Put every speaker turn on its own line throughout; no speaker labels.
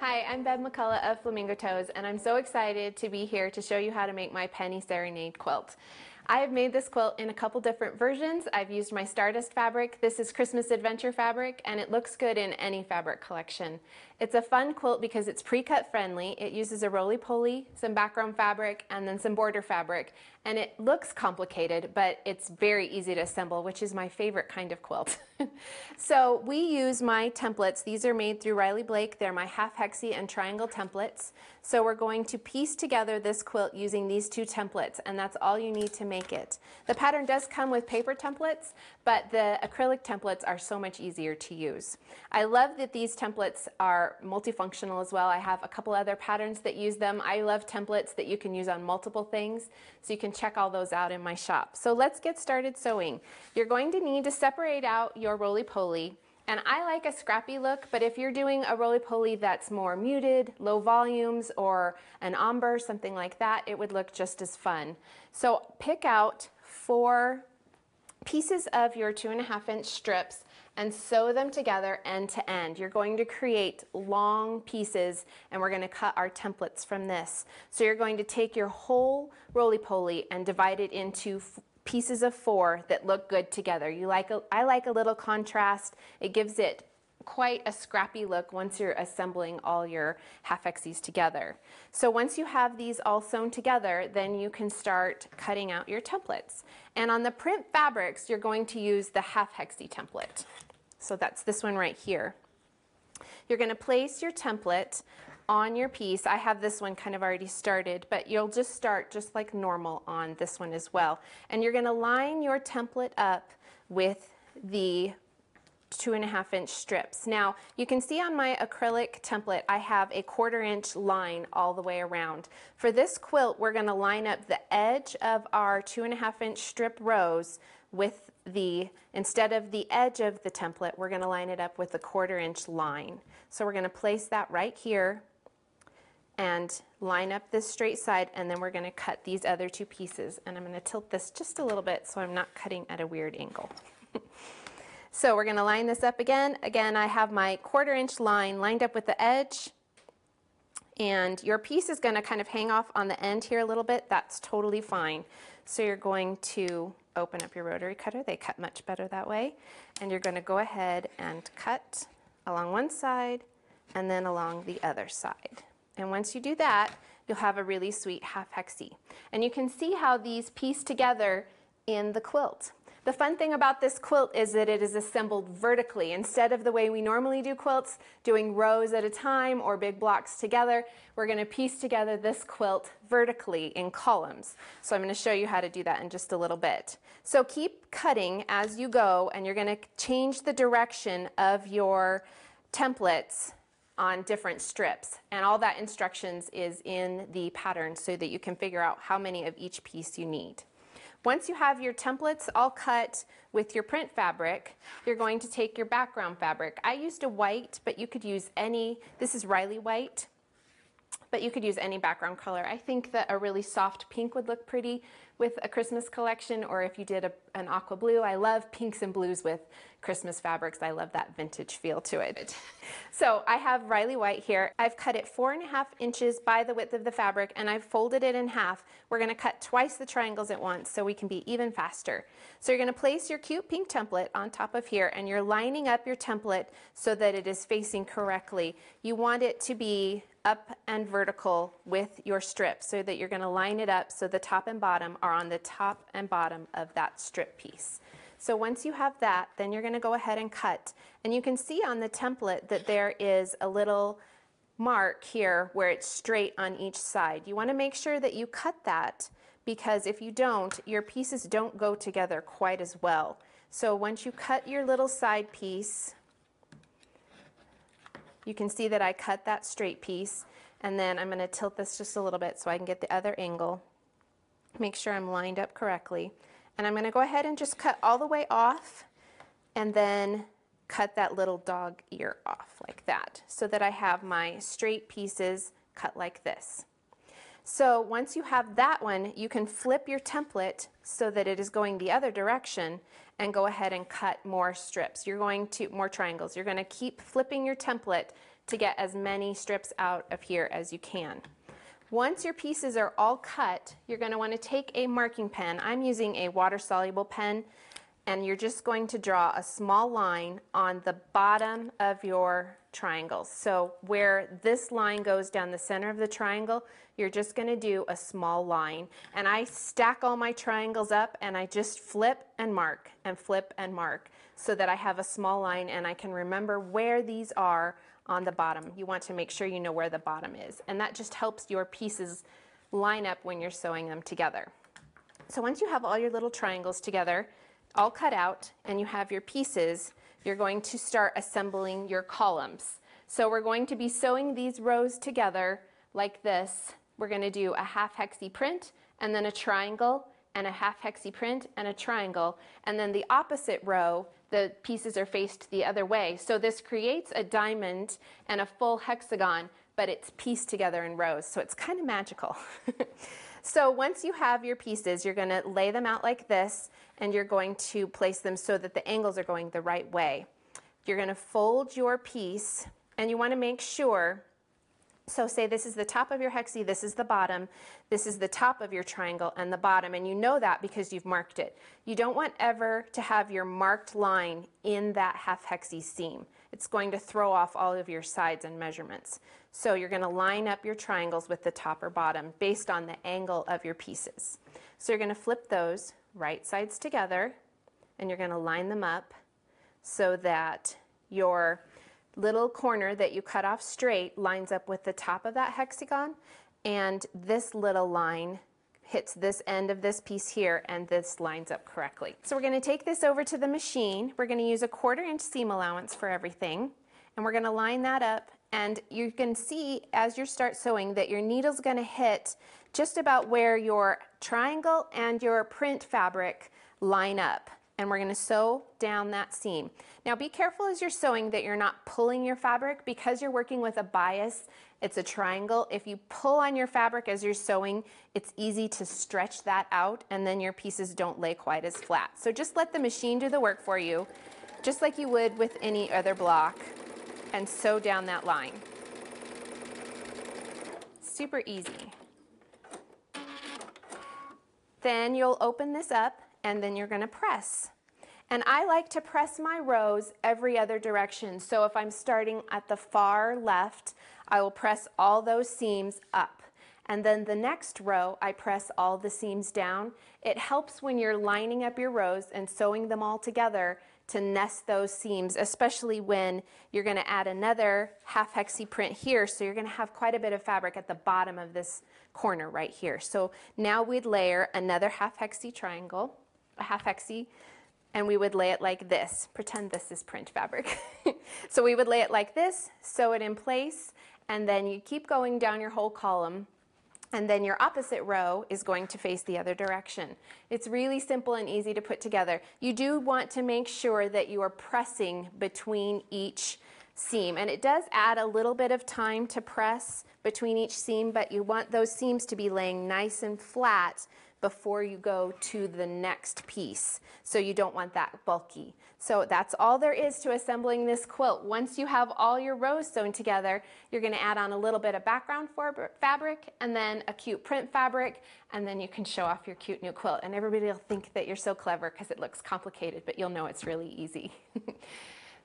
Hi, I'm Bev McCullough of Flamingo Toes, and I'm so excited to be here to show you how to make my Penny Serenade quilt. I have made this quilt in a couple different versions. I've used my Stardust fabric. This is Christmas Adventure fabric, and it looks good in any fabric collection. It's a fun quilt because it's pre-cut friendly. It uses a roly-poly, some background fabric, and then some border fabric. And it looks complicated, but it's very easy to assemble, which is my favorite kind of quilt. So we use my templates. These are made through Riley Blake. They're my half hexie and triangle templates. So we're going to piece together this quilt using these two templates, and that's all you need to make it. The pattern does come with paper templates, but the acrylic templates are so much easier to use. I love that these templates are multifunctional as well. I have a couple other patterns that use them. I love templates that you can use on multiple things, so you can check all those out in my shop. So let's get started sewing. You're going to need to separate out your roly-poly. And I like a scrappy look, but if you're doing a roly-poly that's more muted, low volumes, or an ombre, something like that, it would look just as fun. So pick out 4 pieces of your 2.5-inch strips and sew them together end to end. You're going to create long pieces, and we're going to cut our templates from this. So you're going to take your whole roly-poly and divide it into pieces of 4 that look good together. I like a little contrast. It gives it quite a scrappy look once you're assembling all your half hexies together. So once you have these all sewn together, then you can start cutting out your templates. And on the print fabrics, you're going to use the half hexie template. So that's this one right here. You're going to place your template on your piece. I have this one kind of already started, but you'll just start just like normal on this one as well. And you're going to line your template up with the 2.5-inch strips. Now you can see on my acrylic template I have a 1/4-inch line all the way around. For this quilt, we're going to line up the edge of our 2.5-inch strip rows with instead of the edge of the template, we're going to line it up with the 1/4-inch line. So we're going to place that right here and line up this straight side, and then we're going to cut these other 2 pieces. And I'm going to tilt this just a little bit so I'm not cutting at a weird angle. So we're going to line this up again. Again, I have my 1/4-inch line lined up with the edge, and your piece is going to kind of hang off on the end here a little bit. That's totally fine. So you're going to open up your rotary cutter. They cut much better that way. And you're going to go ahead and cut along one side and then along the other side. And once you do that, you'll have a really sweet half hexie. And you can see how these piece together in the quilt. The fun thing about this quilt is that it is assembled vertically. Instead of the way we normally do quilts, doing rows at a time or big blocks together, we're going to piece together this quilt vertically in columns. So I'm going to show you how to do that in just a little bit. So keep cutting as you go, and you're going to change the direction of your templates on different strips, and all that instructions is in the pattern so that you can figure out how many of each piece you need. Once you have your templates all cut with your print fabric, you're going to take your background fabric. I used a white, but you could use any, this is Riley white, but you could use any background color. I think that a really soft pink would look pretty with a Christmas collection, or if you did an aqua blue. I love pinks and blues with Christmas fabrics. I love that vintage feel to it. So I have Riley white here. I've cut it 4.5 inches by the width of the fabric, and I've folded it in half. We're going to cut twice the triangles at once so we can be even faster. So you're going to place your cute pink template on top of here, and you're lining up your template so that it is facing correctly. You want it to be up and vertical with your strip, so that you're going to line it up so the top and bottom are on the top and bottom of that strip piece. So once you have that, then you're going to go ahead and cut. And you can see on the template that there is a little mark here where it's straight on each side. You want to make sure that you cut that, because if you don't, your pieces don't go together quite as well. So once you cut your little side piece, you can see that I cut that straight piece, and then I'm going to tilt this just a little bit so I can get the other angle. Make sure I'm lined up correctly. And I'm going to go ahead and just cut all the way off, and then cut that little dog ear off like that, so that I have my straight pieces cut like this. So once you have that one, you can flip your template so that it is going the other direction and go ahead and cut more strips. More triangles. You're going to keep flipping your template to get as many strips out of here as you can. Once your pieces are all cut, you're going to want to take a marking pen. I'm using a water-soluble pen, and you're just going to draw a small line on the bottom of your triangles. So where this line goes down the center of the triangle, you're just going to do a small line. And I stack all my triangles up and I just flip and mark and flip and mark so that I have a small line and I can remember where these are on the bottom. You want to make sure you know where the bottom is, and that just helps your pieces line up when you're sewing them together. So once you have all your little triangles together, all cut out, and you have your pieces, you're going to start assembling your columns. So we're going to be sewing these rows together like this. We're going to do a half hexie print and then a triangle and a half hexie print and a triangle, and then the opposite row the pieces are faced the other way. So this creates a diamond and a full hexagon, but it's pieced together in rows, so it's kind of magical. So once you have your pieces, you're going to lay them out like this, and you're going to place them so that the angles are going the right way. You're going to fold your piece, and you want to make sure, so say this is the top of your hexie, this is the bottom, this is the top of your triangle and the bottom, and you know that because you've marked it. You don't want ever to have your marked line in that half hexie seam. It's going to throw off all of your sides and measurements. So you're going to line up your triangles with the top or bottom based on the angle of your pieces. So you're going to flip those right sides together, and you're going to line them up so that your little corner that you cut off straight lines up with the top of that hexagon, and this little line hits this end of this piece here, and this lines up correctly. So we're going to take this over to the machine. We're going to use a 1/4 inch seam allowance for everything, and we're going to line that up, and you can see as you start sewing that your needle's going to hit just about where your triangle and your print fabric line up. And we're going to sew down that seam. Now be careful as you're sewing that you're not pulling your fabric, because you're working with a bias. It's a triangle. If you pull on your fabric as you're sewing, it's easy to stretch that out, and then your pieces don't lay quite as flat. So just let the machine do the work for you, just like you would with any other block, and sew down that line. Super easy. Then you'll open this up, and then you're going to press. And I like to press my rows every other direction. So if I'm starting at the far left, I will press all those seams up. And then the next row, I press all the seams down. It helps when you're lining up your rows and sewing them all together to nest those seams, especially when you're going to add another half hexie print here. So you're going to have quite a bit of fabric at the bottom of this corner right here. So now we'd layer another half hexie triangle, a half hexie, and we would lay it like this. Pretend this is print fabric. So we would lay it like this, sew it in place, and then you keep going down your whole column, and then your opposite row is going to face the other direction. It's really simple and easy to put together. You do want to make sure that you are pressing between each seam, and it does add a little bit of time to press between each seam, but you want those seams to be laying nice and flat before you go to the next piece. So you don't want that bulky. So that's all there is to assembling this quilt. Once you have all your rows sewn together, you're going to add on a little bit of background fabric and then a cute print fabric, and then you can show off your cute new quilt. And everybody will think that you're so clever because it looks complicated, but you'll know it's really easy.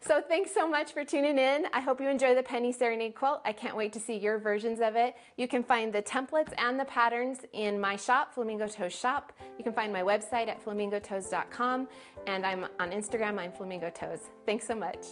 So thanks so much for tuning in. I hope you enjoy the Penny Serenade quilt. I can't wait to see your versions of it. You can find the templates and the patterns in my shop, Flamingo Toes Shop. You can find my website at flamingotoes.com, and I'm on Instagram, I'm Flamingo Toes. Thanks so much.